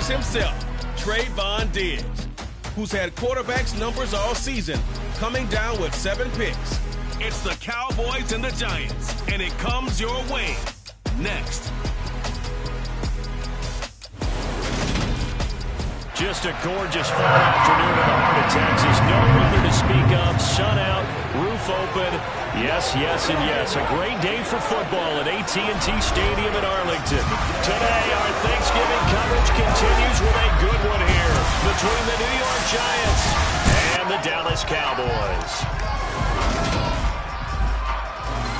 Diggs himself, Trayvon Diggs, who's had quarterbacks numbers all season, coming down with 7 picks. It's the Cowboys and the Giants, and it comes your way next. Just a gorgeous fall afternoon in the heart of Texas. No weather to speak of. Sun out, roof open. Yes, yes, and yes. A great day for football at AT&T Stadium in Arlington. Today, our Thanksgiving coverage continues with a good one here between the New York Giants and the Dallas Cowboys.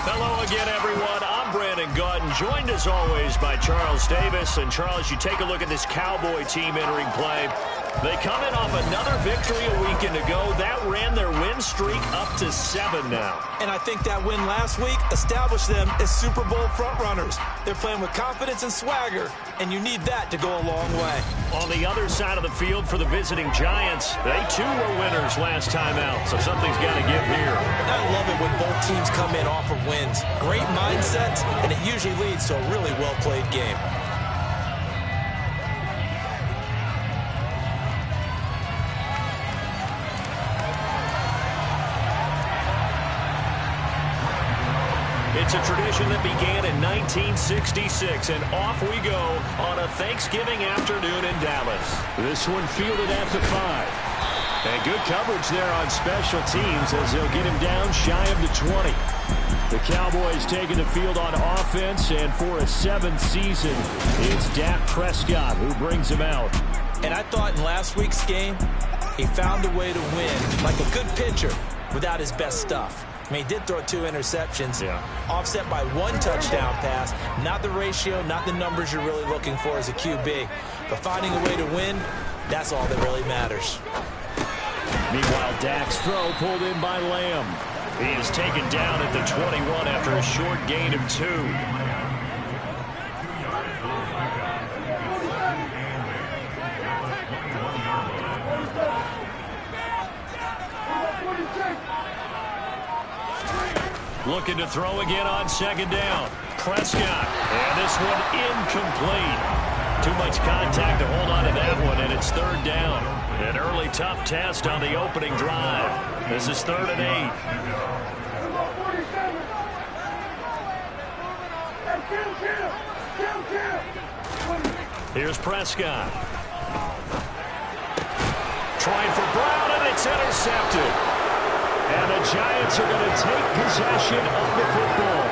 Hello again, everyone. I'm Brandon Gaudin, joined as always by Charles Davis. And Charles, you take a look at this Cowboy team entering play. They come in off another victory a weekend ago. That ran their win streak up to 7 now. And I think that win last week established them as Super Bowl frontrunners. They're playing with confidence and swagger, and you need that to go a long way. On the other side of the field for the visiting Giants, they too were winners last time out, so something's got to give here. I love it when both teams come in off of wins. Great mindsets, and it usually leads to a really well-played game. It's a tradition that began in 1966, and off we go on a Thanksgiving afternoon in Dallas. This one fielded at the 5. And good coverage there on special teams as they'll get him down shy of the 20. The Cowboys taking the field on offense, and for a 7th season, it's Dak Prescott who brings him out. And I thought in last week's game, he found a way to win like a good pitcher without his best stuff. I mean, he did throw 2 interceptions, offset by 1 touchdown pass. Not the ratio, not the numbers you're really looking for as a QB. But finding a way to win, that's all that really matters. Meanwhile, Dak's throw pulled in by Lamb. He is taken down at the 21 after a short gain of 2. Looking to throw again on 2nd down. Prescott. And this one incomplete. Too much contact to hold on to that one, and it's 3rd down. An early tough test on the opening drive. This is 3rd and 8. Here's Prescott. Trying for Brown, and it's intercepted. And the Giants are going to take possession of the football.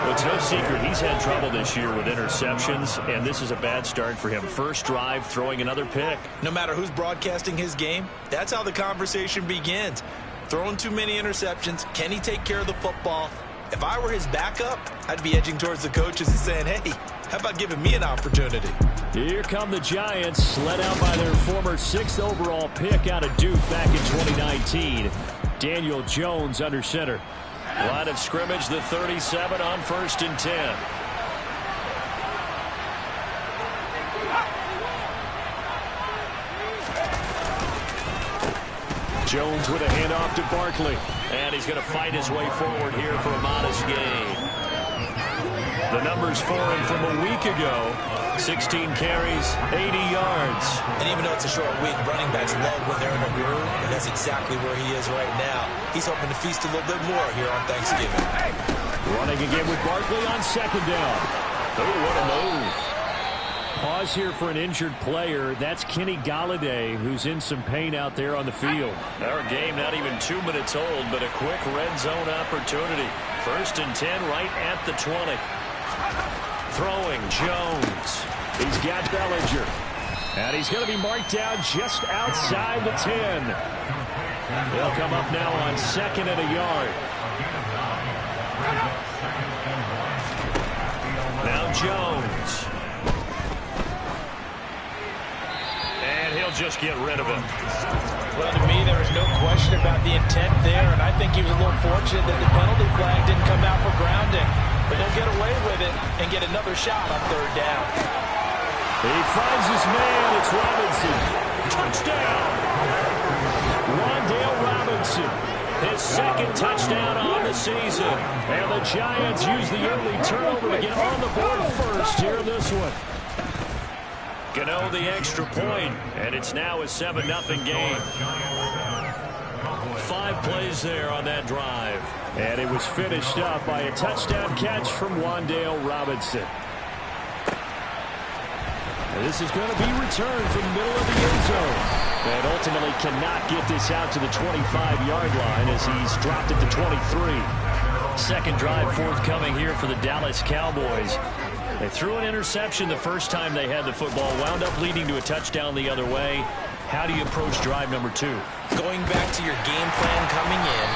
Well, it's no secret he's had trouble this year with interceptions, and this is a bad start for him. First drive, throwing another pick. No matter who's broadcasting his game, that's how the conversation begins. Throwing too many interceptions, can he take care of the football? If I were his backup, I'd be edging towards the coaches and saying, hey, how about giving me an opportunity? Here come the Giants, led out by their former 6th overall pick out of Duke back in 2019. Daniel Jones under center. Line of scrimmage, the 37 on 1st and 10. Jones with a handoff to Barkley. And he's going to fight his way forward here for a modest gain. The numbers for him from a week ago. 16 carries, 80 yards. And even though it's a short week, running backs love when they're in a groove, and that's exactly where he is right now. He's hoping to feast a little bit more here on Thanksgiving. Running again with Barkley on 2nd down. Oh, what a move. Pause here for an injured player. That's Kenny Golladay, who's in some pain out there on the field. Our game not even 2 minutes old, but a quick red zone opportunity. 1st and 10 right at the 20. Throwing Jones. He's got Bellinger. And he's going to be marked down just outside the 10. They'll come up now on 2nd and a yard. Now Jones. And he'll just get rid of him. Well, to me, there was no question about the intent there, and I think he was a little fortunate that the penalty flag didn't come out for grounding. But they'll get away with it and get another shot on 3rd down. He finds his man. It's Robinson. Touchdown! Wan'Dale Robinson. His 2nd touchdown on the season. And the Giants use the early turnover to get on the board first here in this one. Cano the extra point, and it's now a 7-0 game. 5 plays there on that drive. And it was finished up by a touchdown catch from Wan'Dale Robinson. And this is going to be returned from the middle of the end zone. And ultimately cannot get this out to the 25-yard line as he's dropped it to 23. Second drive forthcoming here for the Dallas Cowboys. They threw an interception the first time they had the football, wound up leading to a touchdown the other way. How do you approach drive number 2? Going back to your game plan coming in,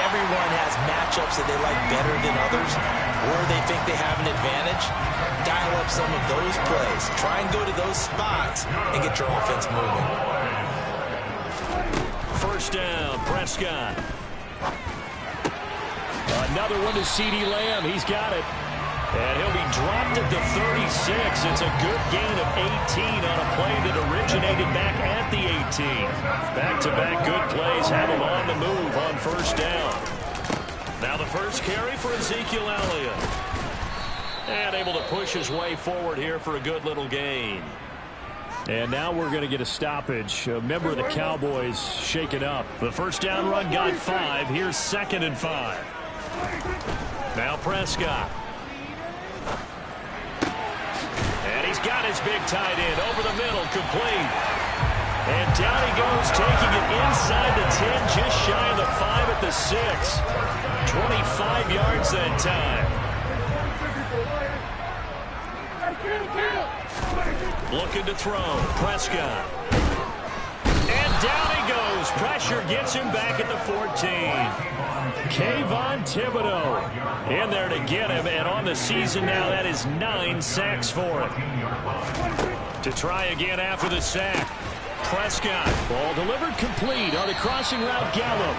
everyone has matchups that they like better than others, or they think they have an advantage. Dial up some of those plays. Try and go to those spots and get your offense moving. First down, Prescott. Another one to CeeDee Lamb. He's got it. And he'll be dropped at the 36. It's a good gain of 18 on a play that originated back at the 18. Back-to-back good plays have him on the move on first down. Now the first carry for Ezekiel Elliott. And able to push his way forward here for a good little gain. And now we're going to get a stoppage. A member of the Cowboys shaken up. The first down run got 5. Here's 2nd and 5. Now Prescott. And he's got his big tight end over the middle, complete. And down he goes, taking it inside the 10, just shy of the 5 at the 6. 25 yards that time. Looking to throw, Prescott. And down he goes. Pressure gets him back at the 14. Kayvon Thibodeau in there to get him, and on the season now, that is 9 sacks for him. To try again after the sack. Prescott, ball delivered complete on the crossing route, Gallup.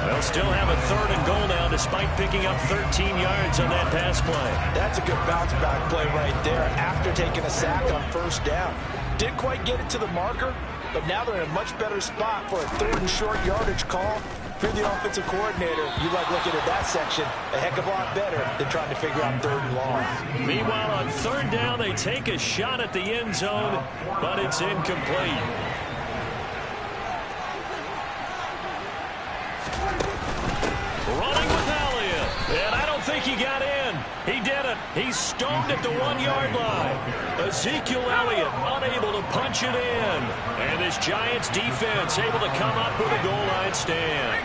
They'll still have a 3rd and goal now despite picking up 13 yards on that pass play. That's a good bounce-back play right there after taking a sack on first down. Didn't quite get it to the marker, but now they're in a much better spot for a 3rd and short yardage call. If you're the offensive coordinator, you like looking at that section a heck of a lot better than trying to figure out 3rd and long. Meanwhile, on 3rd down, they take a shot at the end zone, but it's incomplete. Running with Elliott, and I don't think he got in. He didn't. He's stoned at the 1-yard line. Ezekiel Elliott unable to punch it in. And this Giants defense able to come up with a goal line stand.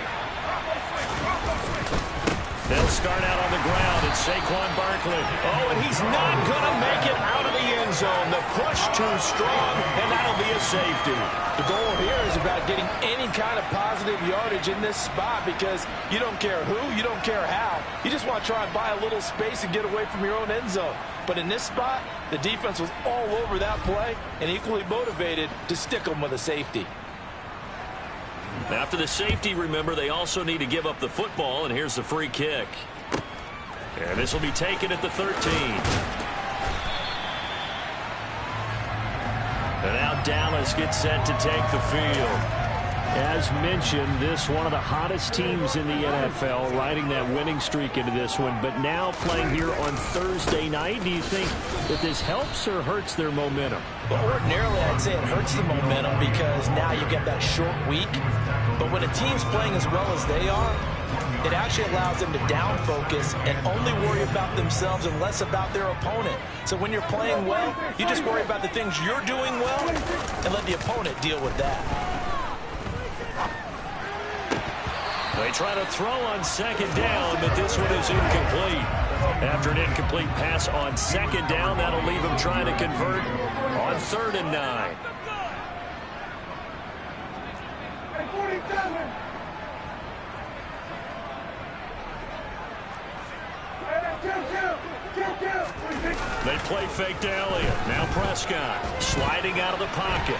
They'll start out on the ground. It's Saquon Barkley. Oh, and he's not going to make it out of the end zone. The push too strong, and that'll be a safety. The goal here is about getting any kind of positive yardage in this spot because you don't care who, you don't care how. You just want to try and buy a little space and get away from your own end zone. But in this spot, the defense was all over that play and equally motivated to stick them with a safety. After the safety, remember, they also need to give up the football, and here's the free kick. And this will be taken at the 13. And now Dallas gets set to take the field. As mentioned, this one of the hottest teams in the NFL, riding that winning streak into this one, but now playing here on Thursday night. Do you think that this helps or hurts their momentum? Well, ordinarily, I'd say it hurts the momentum because now you get that short week. But when a team's playing as well as they are, it actually allows them to down focus and only worry about themselves and less about their opponent. So when you're playing well, you just worry about the things you're doing well and let the opponent deal with that. They try to throw on 2nd down, but this one is incomplete. After an incomplete pass on 2nd down, that'll leave them trying to convert on 3rd and 9. They play fake to Elliott. Now Prescott sliding out of the pocket.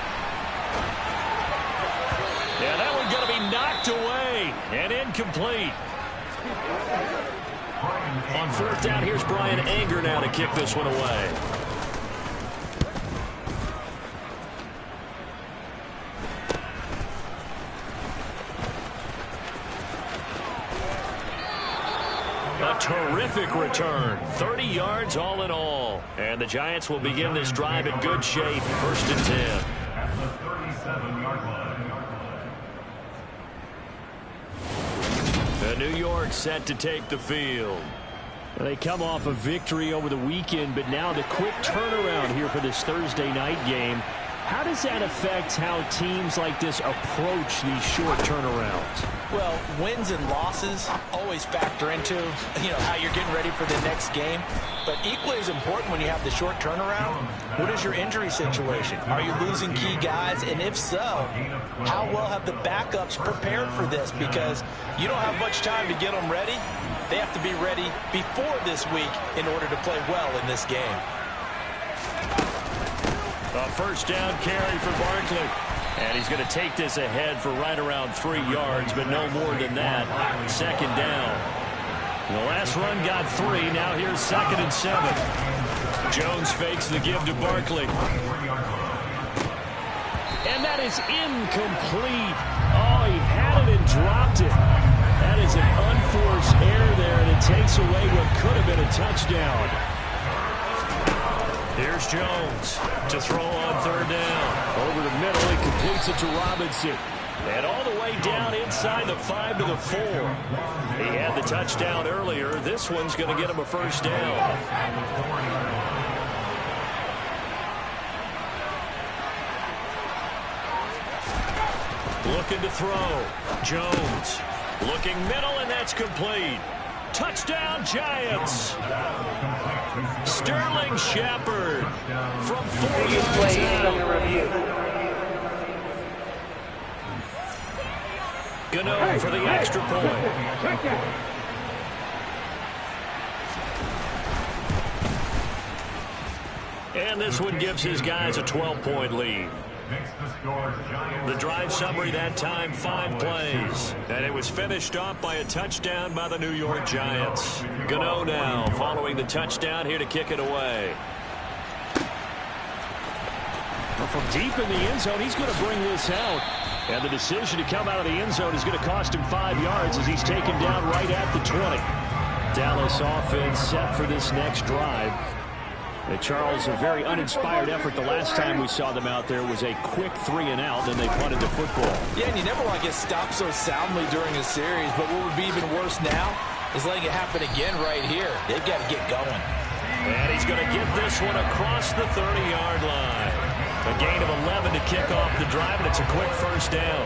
Yeah, that one's going to be knocked away and incomplete. On 4th down, here's Brian Anger now to kick this one away. A Terrific return. 30 yards all in all. And the Giants will begin this drive in good shape. 1st and 10. At the 37-yard line. The New York set to take the field. They come off a victory over the weekend, but now the quick turnaround here for this Thursday night game. How does that affect how teams like this approach these short turnarounds? Well, wins and losses always factor into, how you're getting ready for the next game. But equally as important when you have the short turnaround, what is your injury situation? Are you losing key guys? And if so, how well have the backups prepared for this? Because you don't have much time to get them ready. They have to be ready before this week in order to play well in this game. A 1st down carry for Barkley. And he's going to take this ahead for right around 3 yards, but no more than that. 2nd down. The last run got 3. Now here's 2nd and 7. Jones fakes the give to Barkley. And that is incomplete. Oh, he had it and dropped it. That is an unforced error there, and it takes away what could have been a touchdown. Here's Jones to throw on 3rd down. Over the middle, he completes it to Robinson. And all the way down inside the 5 to the 4. He had the touchdown earlier. This one's going to get him a 1st down. Looking to throw. Jones looking middle, and that's complete. Touchdown, Giants. Sterling Shepard from 4 yards out. Gano for the extra point. And this one gives his guys a 12-point lead. The drive summary that time, 5 plays. And it was finished off by a touchdown by the New York Giants. Gano now following the touchdown here to kick it away. From deep in the end zone, he's going to bring this out. And the decision to come out of the end zone is going to cost him 5 yards as he's taken down right at the 20. Dallas offense set for this next drive. Charles, a very uninspired effort. The last time we saw them out there was a quick 3-and-out, and they punted the football. Yeah, and you never want to get stopped so soundly during a series, but what would be even worse now is letting it happen again right here. They've got to get going. And he's going to get this one across the 30-yard line. A gain of 11 to kick off the drive, and it's a quick 1st down.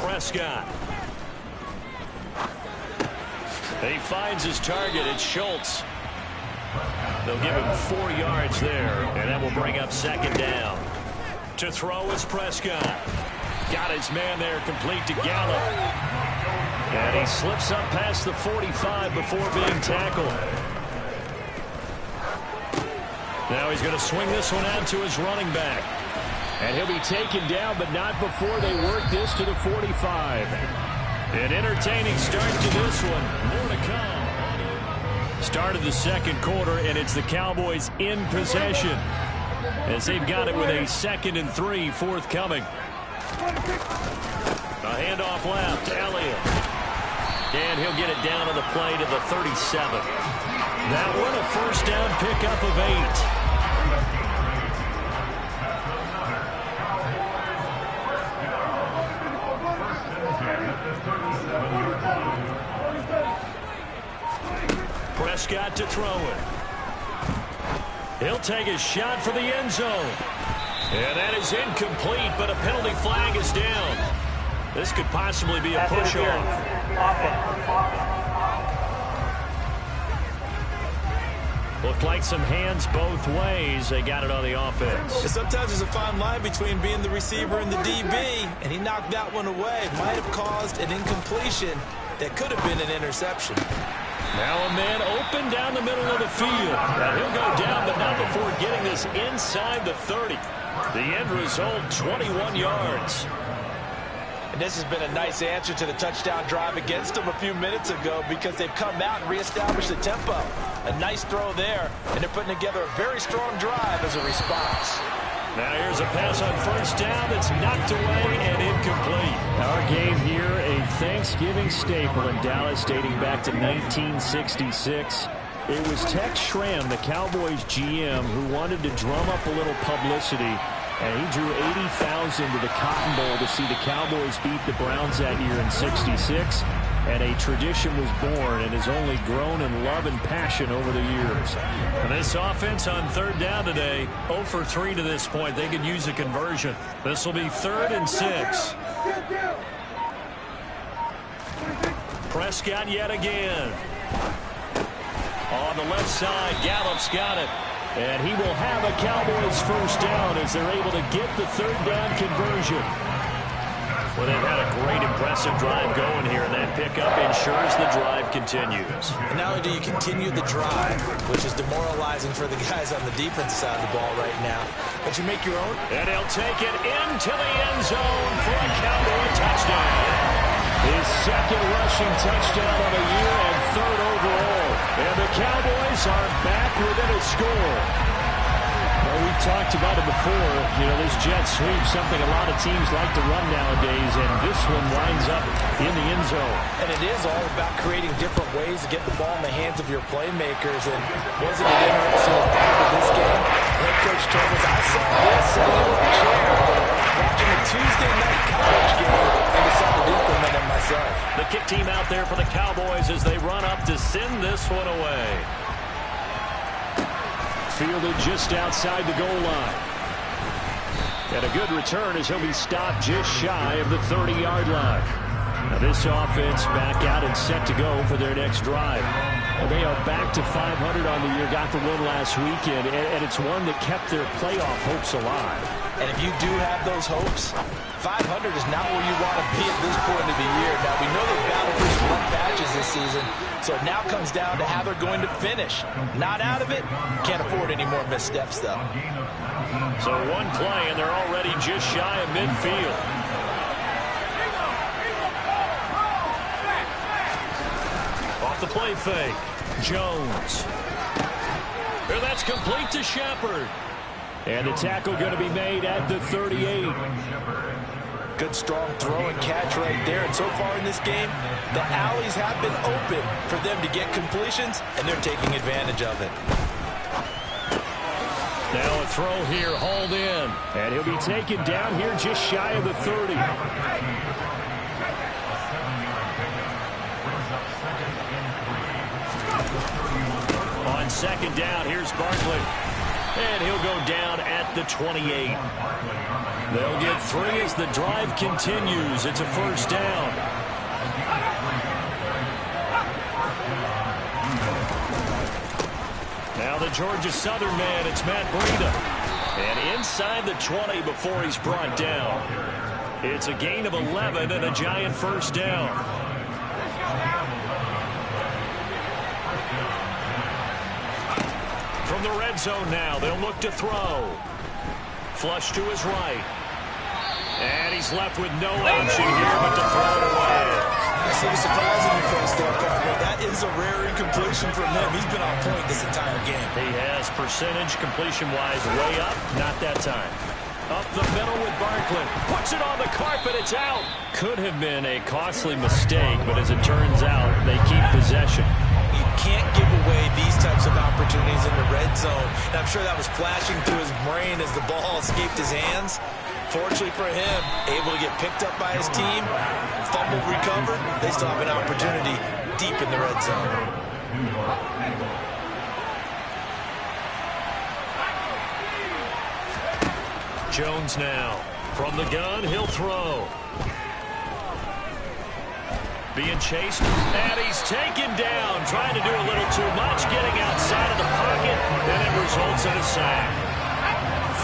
Prescott. He finds his target. It's Schultz. They'll give him 4 yards there, and that will bring up 2nd down. To throw is Prescott. Got his man there, complete to Gallup. And he slips up past the 45 before being tackled. Now he's going to swing this one out to his running back. And he'll be taken down, but not before they work this to the 45. An entertaining start to this one. More to come. Start of the 2nd quarter, and it's the Cowboys in possession as they've got it with a 2nd and 3 forthcoming. A handoff left, Elliott. And he'll get it down on the play to the 37. That one a 1st down pickup of 8. Prescott to throw it. He'll take a shot for the end zone. And that is incomplete, but a penalty flag is down. This could possibly be a push-off. Looked like some hands both ways. They got it on the offense. Sometimes there's a fine line between being the receiver and the DB, and he knocked that one away. Might have caused an incompletion that could have been an interception. Now a man open down the middle of the field. Now he'll go down, but not before getting this inside the 30. The end result, 21 yards. And this has been a nice answer to the touchdown drive against them a few minutes ago because they've come out and reestablished the tempo. A nice throw there, and they're putting together a very strong drive as a response. Now here's a pass on first down that's knocked away and incomplete. Our game here, a Thanksgiving staple in Dallas dating back to 1966. It was Tex Schramm, the Cowboys GM, who wanted to drum up a little publicity, and he drew 80,000 to the Cotton Bowl to see the Cowboys beat the Browns that year in '66. And a tradition was born and has only grown in love and passion over the years. And this offense on third down today, 0 for 3 to this point. They could use a conversion. This will be 3rd and 6. Prescott yet again. On the left side, Gallup's got it. And he will have a Cowboys first down as they're able to get the third down conversion. Well, they've had a great, impressive drive going here, and that pickup ensures the drive continues. And not only do you continue the drive, which is demoralizing for the guys on the defensive side of the ball right now, but you make your own. And he'll take it into the end zone for a Cowboy touchdown. His second rushing touchdown of the year and 3rd overall. And the Cowboys are back within a score. Well, we've talked about it before. You know, this jet sweep, something a lot of teams like to run nowadays, and this one winds up in the end zone. And it is all about creating different ways to get the ball in the hands of your playmakers. And wasn't it interesting part of this game? Head coach told us, I saw this sitting in my chair watching a Tuesday night college game and decided to implement it myself. The kick team out there for the Cowboys as they run up to send this one away. Fielded just outside the goal line. And a good return as he'll be stopped just shy of the 30-yard line. Now this offense back out and set to go for their next drive. And they are back to 500 on the year, got the win last weekend, and it's one that kept their playoff hopes alive. And if you do have those hopes, 500 is not where you want to be at this point of the year. Now, we know they've battled for some rough patches this season, so it now comes down to how they're going to finish. Not out of it, can't afford any more missteps, though. So one play, and they're already just shy of midfield. Off the play fake, Jones. And that's complete to Shepard. And the tackle going to be made at the 38. Good strong throw and catch right there. And so far in this game, the alleys have been open for them to get completions, and they're taking advantage of it. Now a throw here, hauled in. And he'll be taken down here just shy of the 30. On second down, here's Barkley. And he'll go down at the 28. They'll get 3 as the drive continues. It's a first down. Now the Georgia Southern man, it's Matt Breida. And inside the 20 before he's brought down. It's a gain of 11 and a giant first down. From the red zone now, they'll look to throw. Flush to his right. And he's left with no option here but to throw it away. I see the surprise in your face there, partner. That is a rare incompletion from him. He's been on point this entire game. He has percentage completion-wise way up. Not that time. Up the middle with Barkley. Puts it on the carpet. It's out. Could have been a costly mistake, but as it turns out, they keep possession. You can't give away these types of opportunities in the red zone. And I'm sure that was flashing through his brain as the ball escaped his hands. Fortunately for him, able to get picked up by his team, fumbled, recovered. They still have an opportunity deep in the red zone. Jones now. From the gun, he'll throw. Being chased, and he's taken down. Trying to do a little too much, getting outside of the pocket, and it results in a sack.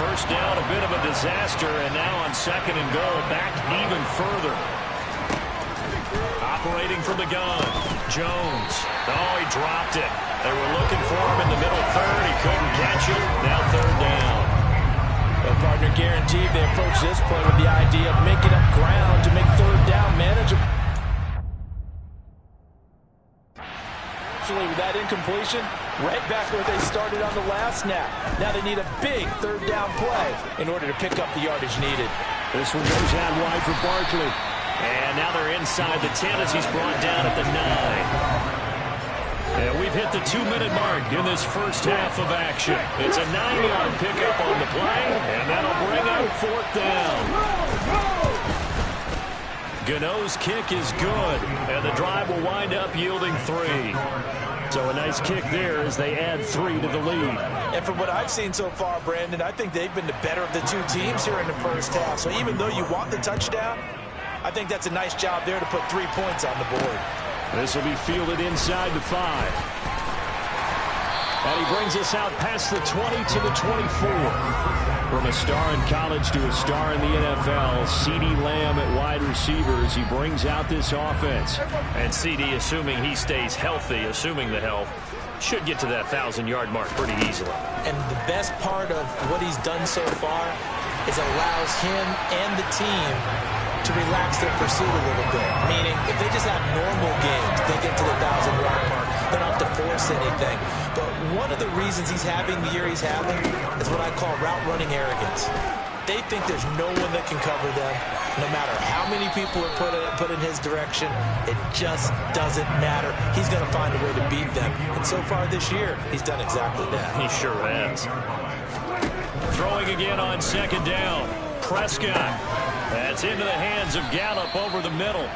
First down, a bit of a disaster, and now on second and goal, back even further. Operating from the gun, Jones. Oh, he dropped it. They were looking for him in the middle third. He couldn't catch it. Now third down. Well, partner, guaranteed they approach this play with the idea of making up ground to make third down manageable. With that incompletion, Right back where they started on the last snap. Now they need a big third down play in order to pick up the yardage needed. This one goes out wide for Barkley. And now they're inside the 10 as he's brought down at the 9. And we've hit the 2-minute mark in this first half of action. It's a 9-yard pickup on the play, and that'll bring up fourth down. Gano's kick is good, and the drive will wind up yielding 3. So a nice kick there as they add 3 to the lead. And from what I've seen so far, Brandon, I think they've been the better of the two teams here in the first half. So even though you want the touchdown, I think that's a nice job there to put 3 points on the board. This will be fielded inside the 5. And he brings us out past the 20 to the 24. From a star in college to a star in the NFL, CeeDee Lamb at wide receiver as he brings out this offense. And CeeDee, assuming he stays healthy, assuming the health, should get to that 1,000-yard mark pretty easily. And the best part of what he's done so far is allows him and the team to relax their pursuit a little bit. Meaning, if they just have normal games, they get to the 1,000-yard mark. They don't have to force anything. But one of the reasons he's having the year he's having is what I call route running arrogance. They think there's no one that can cover them. No matter how many people are put in his direction, it just doesn't matter. He's going to find a way to beat them. And so far this year, he's done exactly that. He sure has. Throwing again on second down. Prescott. That's into the hands of Gallup over the middle.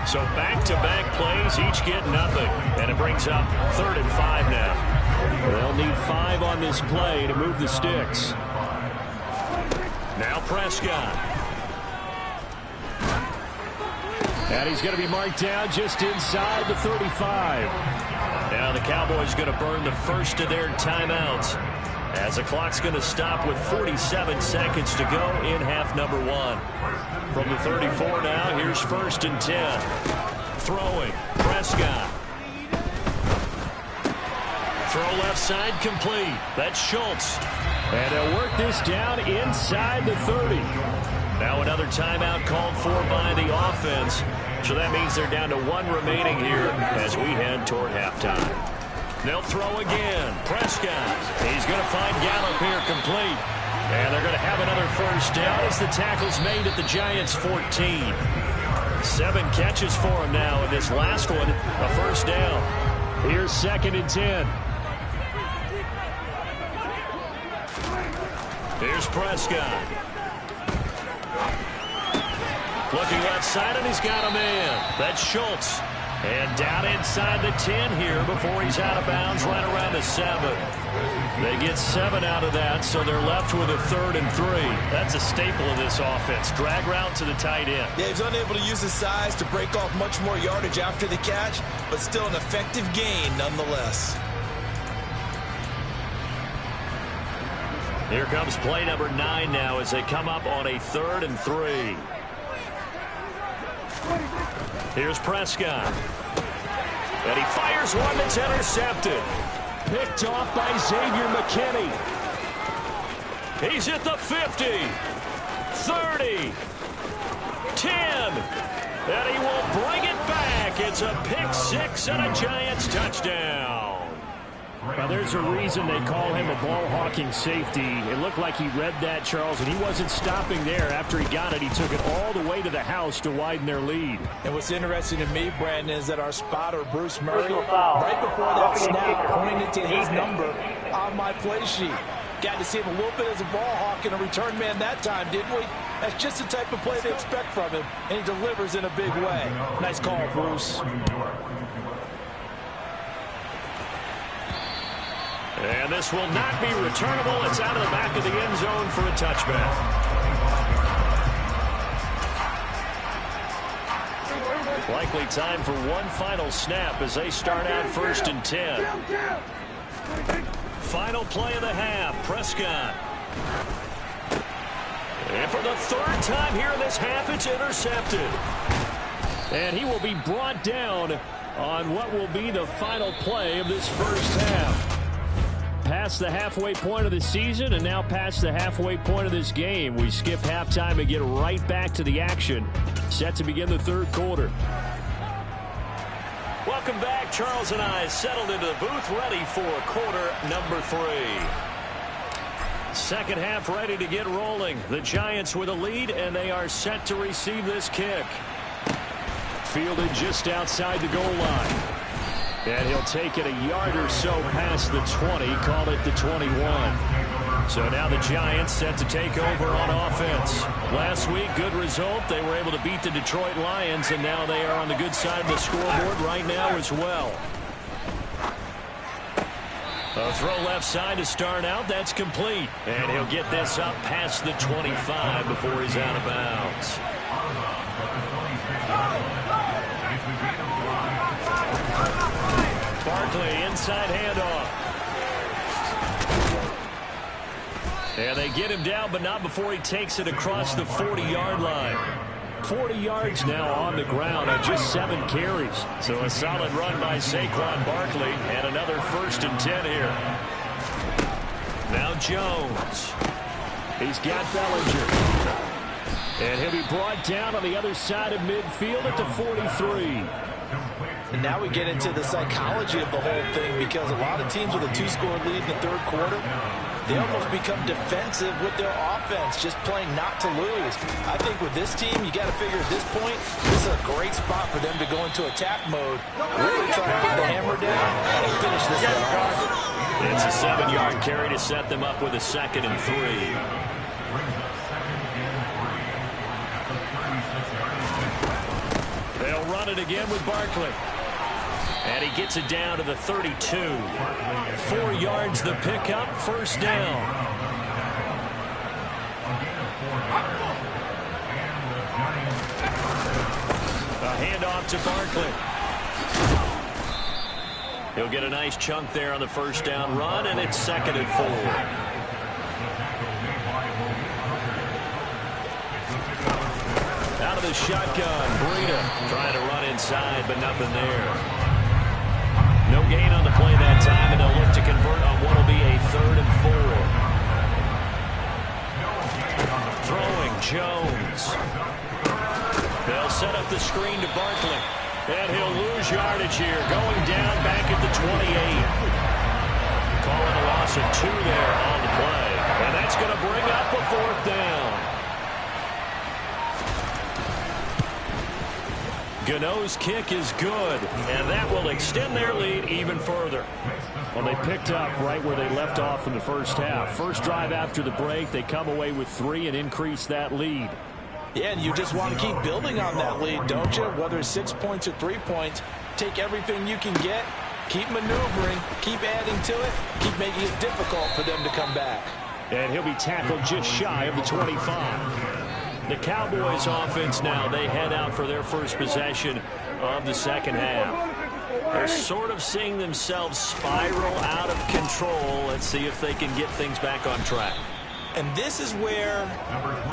So back-to-back plays, each get nothing. And it brings up 3rd and 5 now. They'll need 5 on this play to move the sticks. Now Prescott. And he's going to be marked down just inside the 35. Now the Cowboys going to burn the first of their timeouts, as the clock's going to stop with 47 seconds to go in half number 1. From the 34 now, here's 1st and 10. Throwing, Prescott. Throw left side complete. That's Schultz. And they'll work this down inside the 30. Now another timeout called for by the offense. So that means they're down to 1 remaining here as we head toward halftime. They'll throw again. Prescott. He's going to find Gallup here complete. And they're going to have another first down as the tackle's made at the Giants' 14. 7 catches for him now in this last one, a first down. Here's 2nd and 10. Here's Prescott. Looking left side, and he's got a man. That's Schultz. And down inside the 10 here before he's out of bounds, right around the 7. They get 7 out of that, so they're left with a 3rd and 3. That's a staple of this offense. Drag route to the tight end. Yeah, he's unable to use his size to break off much more yardage after the catch, but still an effective gain nonetheless. Here comes play number 9 now as they come up on a 3rd and 3. Here's Prescott. And he fires one that's intercepted. Picked off by Xavier McKinney. He's at the 50. 30. 10. And he will bring it back. It's a pick 6 and a Giants touchdown. Well, there's a reason they call him a ball-hawking safety. It looked like he read that, Charles, and he wasn't stopping there. After he got it, he took it all the way to the house to widen their lead. And what's interesting to me, Brandon, is that our spotter, Bruce Murray, right before that snap, pointed to his number on my play sheet. Got to see him a little bit as a ball hawk and a return man that time, didn't we? That's just the type of play they expect from him, and he delivers in a big way. Nice call, Bruce. And this will not be returnable. It's out of the back of the end zone for a touchback. Likely time for one final snap as they start out 1st and 10. Final play of the half, Prescott. And for the 3rd time here in this half, it's intercepted. And he will be brought down on what will be the final play of this first half. Past the halfway point of the season and now past the halfway point of this game. We skip halftime and get right back to the action. Set to begin the 3rd quarter. Welcome back. Charles and I settled into the booth, ready for quarter number 3. Second half ready to get rolling. The Giants with a lead, and they are set to receive this kick. Fielded just outside the goal line. And he'll take it a yard or so past the 20, call it the 21. So now the Giants set to take over on offense. Last week, good result. They were able to beat the Detroit Lions, and now they are on the good side of the scoreboard right now as well. A throw left side to start out. That's complete. And he'll get this up past the 25 before he's out of bounds. Barkley, inside handoff. And they get him down, but not before he takes it across the 40-yard line. 40 yards now on the ground on just 7 carries. So a solid run by Saquon Barkley, and another 1st and 10 here. Now Jones. He's got Bellinger. And he'll be brought down on the other side of midfield at the 43. And now we get into the psychology of the whole thing, because a lot of teams with a 2-score lead in the third quarter, they almost become defensive with their offense, just playing not to lose. I think with this team, you got to figure at this point, this is a great spot for them to go into attack mode, really try to put the hammer down and finish this one off. It's a 7-yard carry to set them up with a 2nd and 3. They'll run it again with Barkley. And he gets it down to the 32. 4 yards the pickup, 1st down. A handoff to Barkley. He'll get a nice chunk there on the 1st down run, and it's 2nd and 4. Out of the shotgun, Breida trying to run inside, but nothing there. No gain on the play that time, and they'll look to convert on what will be a 3rd and 4. Throwing, Jones. They'll set up the screen to Barkley. And he'll lose yardage here, going down back at the 28. Calling a loss of 2 there on the play. And that's going to bring up a 4th down. Gano's kick is good, and that will extend their lead even further. Well, they picked up right where they left off in the first half. First drive after the break, they come away with 3 and increase that lead. Yeah, and you just want to keep building on that lead, don't you? Whether it's 6 points or 3 points, take everything you can get, keep maneuvering, keep adding to it, keep making it difficult for them to come back. And he'll be tackled just shy of the 25. The Cowboys offense now, they head out for their first possession of the second half. They're sort of seeing themselves spiral out of control. Let's see if they can get things back on track. And this is where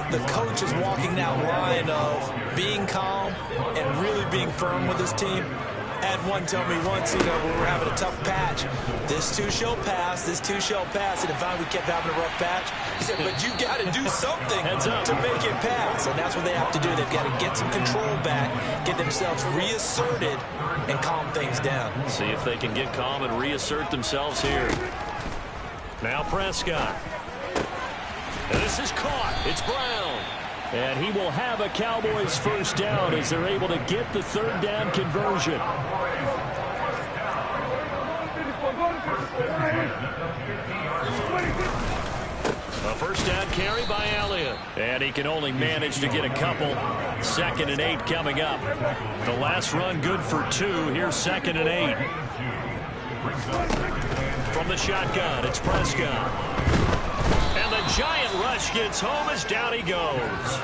the coach is walking that line of being calm and really being firm with his team. Had one tell me once, when we were having a tough patch, this too shall pass, this too shall pass. And if we kept having a rough patch, he said, but you got to do something to make it pass. And that's what they have to do. They've got to get some control back, get themselves reasserted, and calm things down. See if they can get calm and reassert themselves here. Now Prescott. And this is caught. It's Brown. And he will have a Cowboys 1st down as they're able to get the 3rd down conversion. A 1st down carry by Elliott. And he can only manage to get a couple. 2nd and 8 coming up. The last run good for 2. Here's 2nd and 8. From the shotgun, it's Prescott. And the giant rush gets home as down he goes.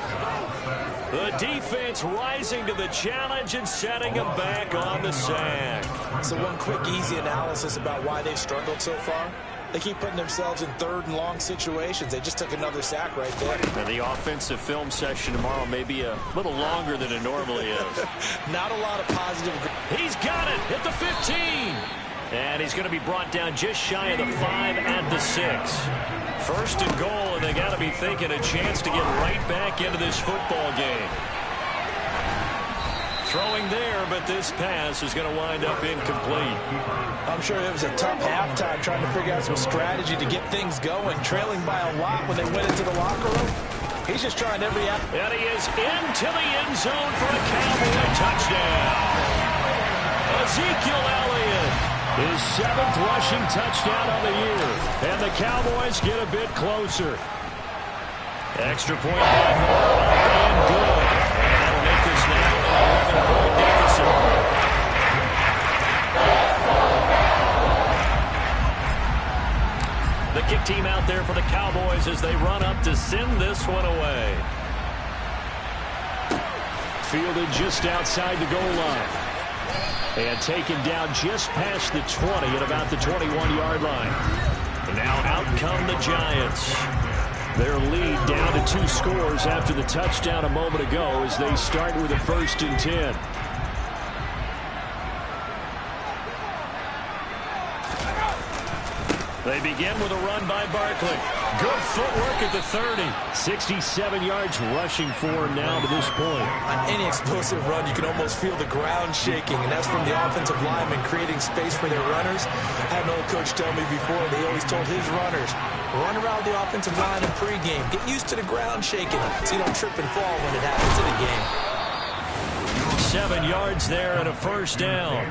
The defense rising to the challenge and setting him back on the sack. So one quick, easy analysis about why they've struggled so far. They keep putting themselves in 3rd and long situations. They just took another sack right there. And the offensive film session tomorrow may be a little longer than it normally is. Not a lot of positive. He's got it at the 15. And he's going to be brought down just shy of the 5 at the 6. 1st and goal, and they got to be thinking a chance to get right back into this football game. throwing there, but this pass is going to wind up incomplete. I'm sure it was a tough halftime trying to figure out some strategy to get things going, trailing by a lot when they went into the locker room. He's just trying every... And he is into the end zone for a Cowboy touchdown. Ezekiel Elliott, his 7th rushing touchdown of the year. And the Cowboys get a bit closer. Extra point by Moore, and good. And that'll make this now an 11-point deficit. The kick team out there for the Cowboys as they run up to send this one away. Fielded just outside the goal line. And taken down just past the 20 at about the 21-yard line. And now out come the Giants. Their lead down to 2 scores after the touchdown a moment ago as they start with a 1st and 10. They begin with a run by Barkley. Good footwork at the 30. 67 yards rushing for him now to this point. On any explosive run, you can almost feel the ground shaking, and that's from the offensive linemen creating space for their runners. I had an old coach tell me before, they always told his runners, run around the offensive line in pregame. Get used to the ground shaking so you don't trip and fall when it happens in a game. 7 yards there and a 1st down.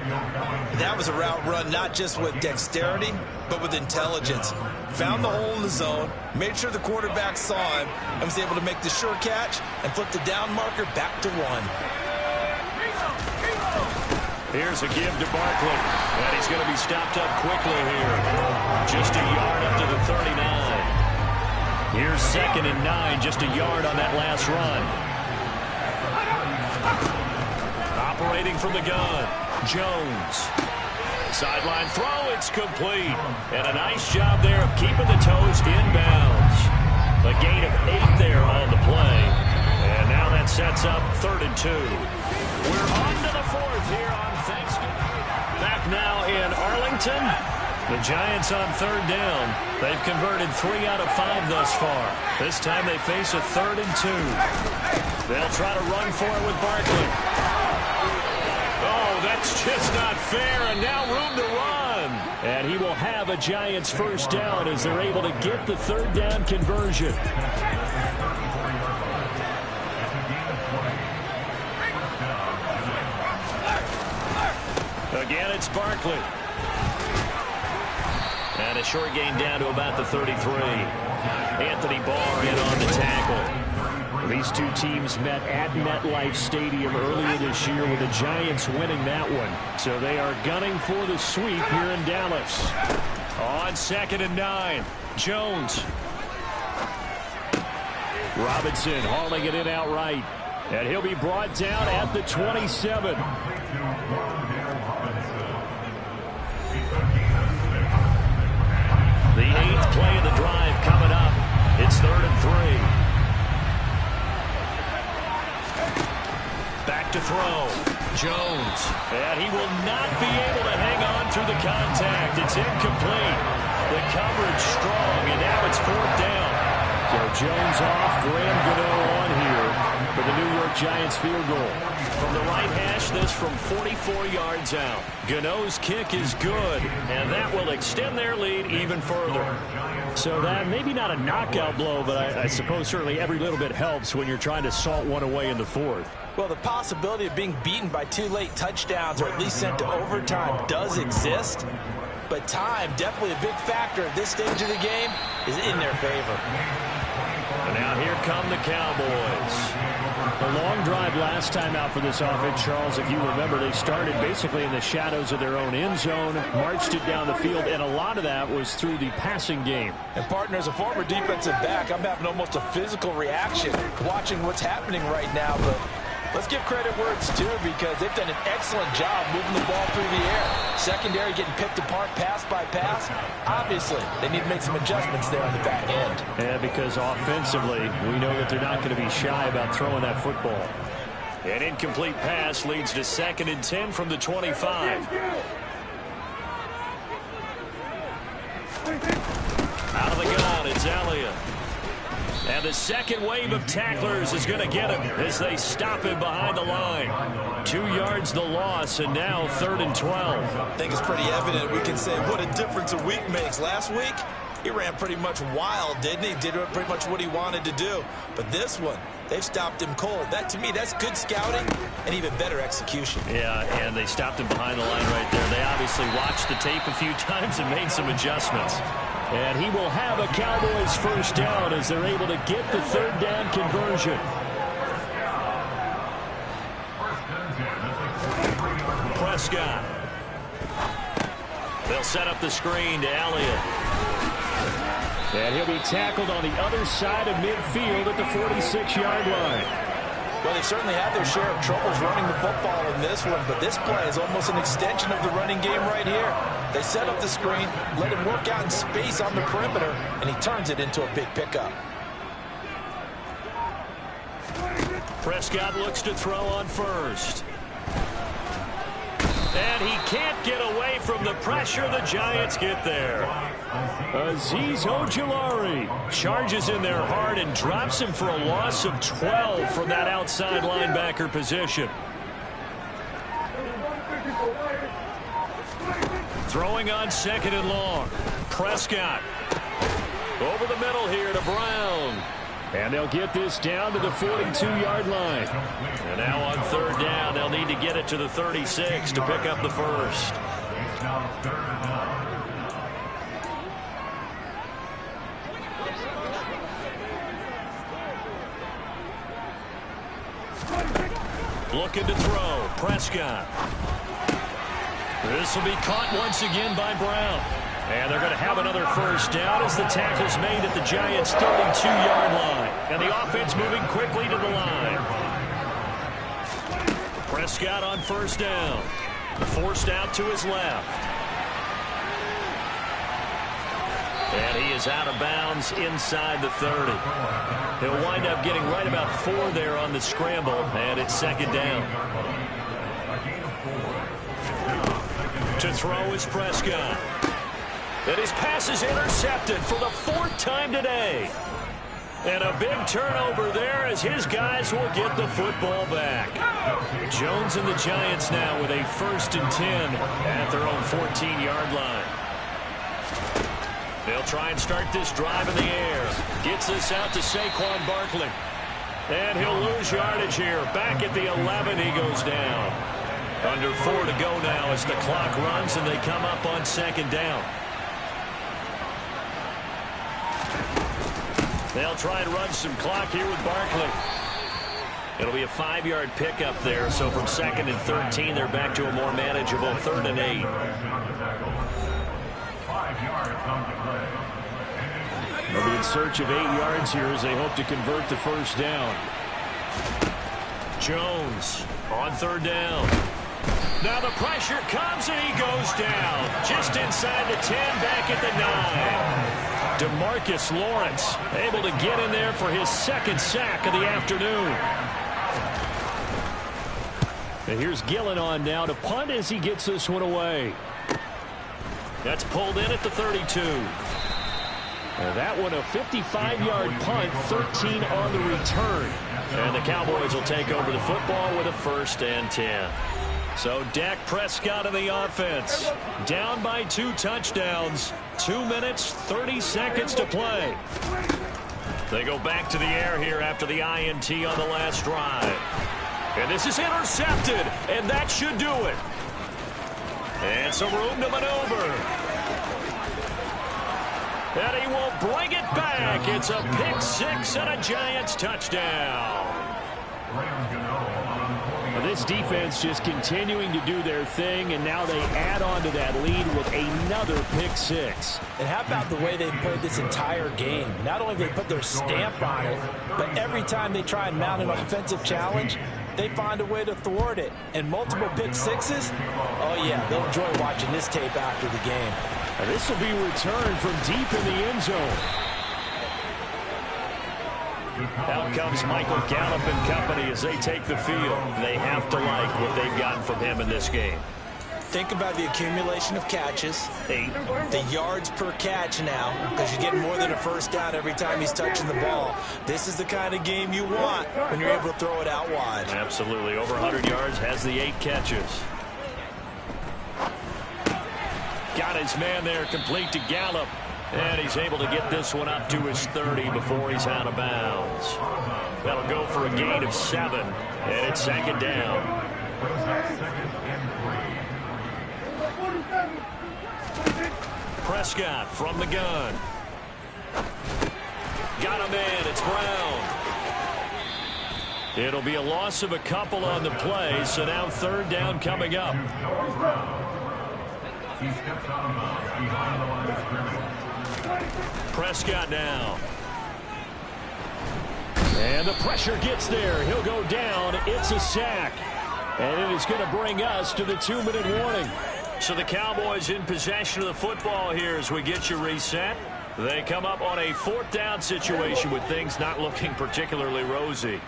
That was a route run not just with dexterity, but with intelligence. Found the hole in the zone, made sure the quarterback saw him, and was able to make the sure catch and flip the down marker back to 1. Here's a give to Barkley, and he's going to be stopped up quickly here. Just a yard up to the 39. Here's 2nd and 9, just a yard on that last run. Operating from the gun, Jones. Sideline throw, it's complete. And a nice job there of keeping the toes inbounds. A gain of 8 there on the play. And now that sets up 3rd and 2. We're on to the 4th here on Thanksgiving. Back now in Arlington. The Giants on 3rd down. They've converted 3 out of 5 thus far. This time they face a 3rd and 2. They'll try to run for it with Barkley. Oh, that's just not fair, and now room to run. And he will have a Giants 1st down as they're able to get the 3rd down conversion. Again, it's Barkley. And a short gain down to about the 33. Anthony Barr in on the tackle. These two teams met at MetLife Stadium earlier this year with the Giants winning that one. So they are gunning for the sweep here in Dallas. On 2nd and 9, Jones. Robinson hauling it in outright. And he'll be brought down at the 27. The 8th play of the drive coming up. It's 3rd and 3. Back to throw. Jones. And he will not be able to hang on through the contact. It's incomplete. The coverage strong, and now it's 4th down. So Jones off. Graham Gano on here for the New York Giants field goal. From the right hash, this from 44 yards out. Gano's kick is good, and that will extend their lead even further. So that maybe not a knockout blow, but I suppose certainly every little bit helps when you're trying to salt one away in the 4th. Well, the possibility of being beaten by 2 late touchdowns or at least sent to overtime does exist. But time, definitely a big factor at this stage of the game, is in their favor. And now here come the Cowboys. A long drive last time out for this offense, Charles. If you remember, they started basically in the shadows of their own end zone, marched it down the field, and a lot of that was through the passing game. And, partner, as a former defensive back, I'm having almost a physical reaction watching what's happening right now. But let's give credit where it's due because they've done an excellent job moving the ball through the air. Secondary getting picked apart pass by pass. Obviously, they need to make some adjustments there on the back end. Yeah, because offensively, we know that they're not going to be shy about throwing that football. An incomplete pass leads to 2nd and 10 from the 25. Out of the gun, it's Elliott. And the second wave of tacklers is going to get him as they stop him behind the line. 2 yards the loss, and now 3rd and 12. I think it's pretty evident. We can say what a difference a week makes. Last week, he ran pretty much wild, didn't he? Did pretty much what he wanted to do. But this one, they've stopped him cold. That, to me, that's good scouting and even better execution. Yeah, and they stopped him behind the line right there. They obviously watched the tape a few times and made some adjustments. And he will have a Cowboys first down as they're able to get the 3rd down conversion. Prescott. They'll set up the screen to Elliott. And he'll be tackled on the other side of midfield at the 46-yard line. Well, they certainly had their share of troubles running the football in this one, but this play is almost an extension of the running game right here. They set up the screen, let him work out in space on the perimeter, and he turns it into a big pickup. Prescott looks to throw on first. And he can't get away from the pressure. The Giants get there. Azeez Ojulari charges in there hard and drops him for a loss of 12 from that outside linebacker position. Throwing on 2nd and long. Prescott over the middle here to Brown. And they'll get this down to the 42-yard line. And now on 3rd down, they'll need to get it to the 36 to pick up the first. It's now 3rd and 9. Looking to throw. Prescott. This will be caught once again by Brown. And they're going to have another first down as the tackle's made at the Giants' 32-yard line. And the offense moving quickly to the line. Prescott on 1st down. Forced out to his left. And he is out of bounds inside the 30. He'll wind up getting right about 4 there on the scramble. And it's 2nd down. To throw is Prescott. And his pass is intercepted for the 4th time today. And a big turnover there as his guys will get the football back. Jones and the Giants now with a 1st and 10 at their own 14-yard line. They'll try and start this drive in the air. Gets this out to Saquon Barkley. And he'll lose yardage here. Back at the 11, he goes down. Under 4 to go now as the clock runs and they come up on 2nd down. They'll try and run some clock here with Barkley. It'll be a 5-yard pickup there, so from 2nd and 13, they're back to a more manageable 3rd and 8. 5 yards on the play. They'll be in search of 8 yards here as they hope to convert the first down. Jones on 3rd down. Now the pressure comes and he goes down. Just inside the 10, back at the 9. DeMarcus Lawrence able to get in there for his 2nd sack of the afternoon. And here's Gillen on now to punt as he gets this one away. That's pulled in at the 32. And that one a 55-yard punt, 13 on the return. And the Cowboys will take over the football with a 1st and 10. So Dak Prescott in the offense. Down by 2 touchdowns. 2 minutes, 30 seconds to play. They go back to the air here after the INT on the last drive. And this is intercepted. And that should do it. And some room to maneuver. And he will bring it back. It's a pick 6 and a Giants touchdown. This defense just continuing to do their thing, and now they add on to that lead with another pick 6. And how about the way they've played this entire game? Not only have they put their stamp on it, but every time they try and mount an offensive challenge, they find a way to thwart it. And multiple pick 6s, oh yeah, they'll enjoy watching this tape after the game. And this will be returned from deep in the end zone. Out comes Michael Gallup and company as they take the field. They have to like what they've gotten from him in this game. Think about the accumulation of catches. 8. The yards per catch now, because you're getting more than a first down every time he's touching the ball. This is the kind of game you want when you're able to throw it out wide. Absolutely. Over 100 yards, has the 8 catches. Got his man there, complete to Gallup. And he's able to get this one up to his 30 before he's out of bounds. That'll go for a gain of 7. And it's second down. Prescott from the gun. Got him in. It's Brown. It'll be a loss of a couple on the play, so now third down coming up. He steps out of bounds behind the line of scrimmage. Prescott now. And the pressure gets there. He'll go down. It's a sack. And it is going to bring us to the 2-minute warning. So the Cowboys in possession of the football here as we get you reset. They come up on a 4th down situation with things not looking particularly rosy.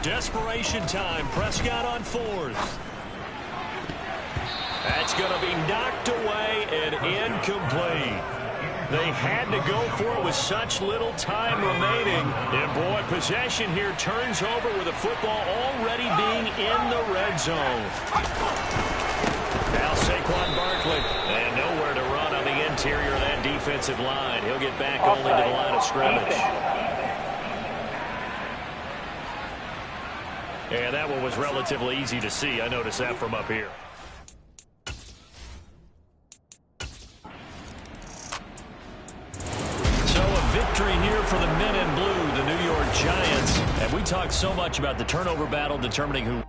Desperation time. Prescott on 4th. That's going to be knocked away and incomplete. They had to go for it with such little time remaining. And, boy, possession here turns over with the football already being in the red zone. Now Saquon Barkley. And nowhere to run on the interior of that defensive line. He'll get back only to the line of scrimmage. And that one was relatively easy to see. I noticed that from up here. Victory here for the men in blue, the New York Giants. And we talked so much about the turnover battle determining who